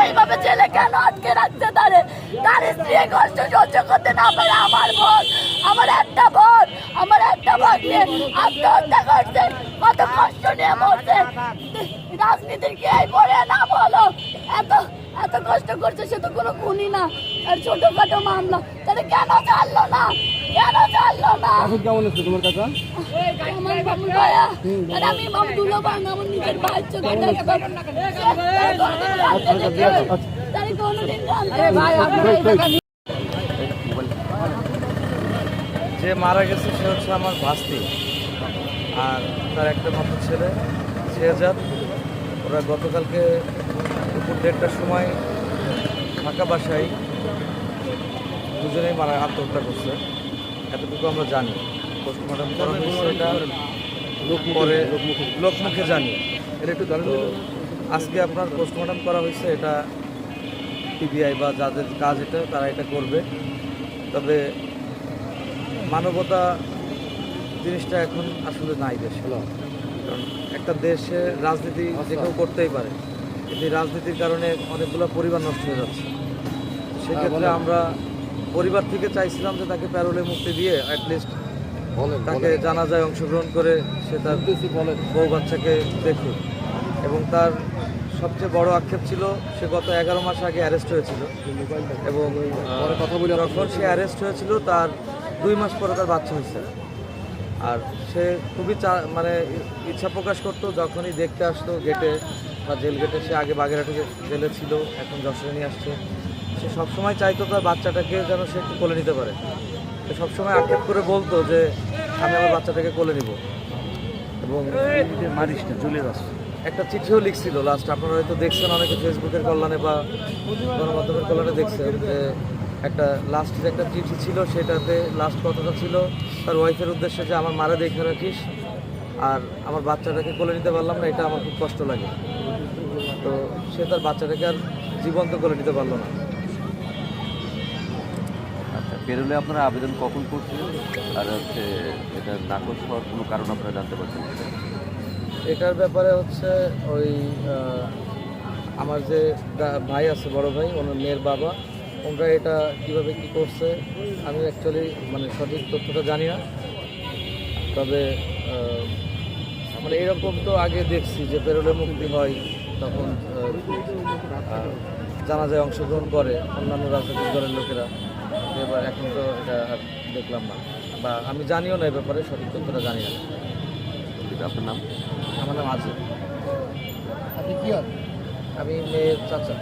এইভাবে ছেলে কেন আটকে রাখছে তার স্ত্রী কষ্ট সহ্য করতে না পারে। আমার একটা বোন নিয়ে আত্মহত্যা করছে, কত কষ্ট নিয়ে মরছে। রাজনীতির কি এই পড়ে না বলো? এত কষ্ট করছে, সে তো কোনো খুনি না, আর ছোটখাটো মামলা। তাহলে কেন জানলো না? কেমন আছে তোমার কাকা? আমার বাবু ভাইয়া, আর আমি মামদুল্লাহ ভাই, আমার নিজের ভাই চোখে দেখতাম। তাই কোনোদিন জানতে ভাই যে মারা গেছে সে হচ্ছে আমার ভাস্তি, আর তার একটা মাত্র ছেলে শেহজাদ। ওরা গতকালকে দুপুর 1:30টার সময় ঢাকা বাসায় দুজনেই আত্মহত্যা করছে, এতটুকু আমরা জানি। পোস্টমর্টম করা হয়েছে এটা পরে লোকমুখে জানি। এটা একটু জানি। আজকে আপনার পোস্টমর্টম করা হয়েছে, এটা পিবিআই বা যাদের কাজ এটা তারা এটা করবে। তবে মানবতা জিনিসটা এখন আসলে নাই দেশে। কারণ একটা দেশে রাজনীতি যে কেউ করতেই পারে, কিন্তু এই রাজনীতির কারণে অনেকগুলো পরিবার নষ্ট হয়ে যাচ্ছে। সেক্ষেত্রে আমরা পরিবার থেকে চাইছিলাম যে তাকে প্যারোলে মুক্তি দিয়ে অ্যাটলিস্ট তাকে জানাজায় অংশগ্রহণ করে সে তার বউ বাচ্চাকে দেখুক। এবং তার সবচেয়ে বড় আক্ষেপ ছিল সে গত 11 মাস আগে অ্যারেস্ট হয়েছিল, এবং যখন সে অ্যারেস্ট হয়েছিল তার 2 মাস পরে তার বাচ্চা হয়েছে। আর সে খুবই মানে ইচ্ছা প্রকাশ করতো যখনই দেখতে আসতো গেটে বা জেল গেটে। সে আগে বাগেরহাটে জেলে ছিল, এখন যশোরে নিয়ে আসছে। সে সবসময় চাইতো তার বাচ্চাটাকে যেন সে একটু কোলে নিতে পারে। সে সবসময় আক্ষেপ করে বলতো যে আমি আমার বাচ্চাটাকে কোলে নিব। এবং একটা চিঠিও লিখছিল লাস্ট, আপনারা হয়তো দেখছেন অনেকে ফেসবুকের কল্যাণে বা গণমাধ্যমের কল্যাণে দেখছেন, যে একটা লাস্টের একটা চিঠি ছিল, সেটাতে লাস্ট কথাটা ছিল তার ওয়াইফের উদ্দেশ্যে যে আমার মারে দেখে রাখিস, আর আমার বাচ্চাটাকে কোলে নিতে পারলাম না, এটা আমার খুব কষ্ট লাগে। তো সে তার বাচ্চাটাকে আর জীবন্ত কোলে নিতে পারলো না। আচ্ছা, পেরোলে আপনারা আবেদন কখন করছিলেন, আর হচ্ছে এটা নাকচ হওয়ার কোনো কারণ আপনারা জানতে পারছেন? এটার ব্যাপারে হচ্ছে ওই আমার যে ভাই আছে, বড় ভাই, ওনার মেয়ের বাবা, ওনারা এটা কীভাবে কী করছে আমি অ্যাকচুয়ালি মানে সঠিক তথ্যটা জানি না। তবে মানে এরকম তো আগে দেখছি যে পেরোলে মুক্তি হয় তখন জানাজায় অংশগ্রহণ করে অন্যান্য রাজনৈতিক দলের লোকেরা। এবার এখন তো এটা আর দেখলাম না, বা আমি জানিও না এ ব্যাপারে, সঠিক তথ্যটা জানি না। আপনার নাম? আমার নাম আছে। আপনি কি হন? আমি মেয়ের চাচা।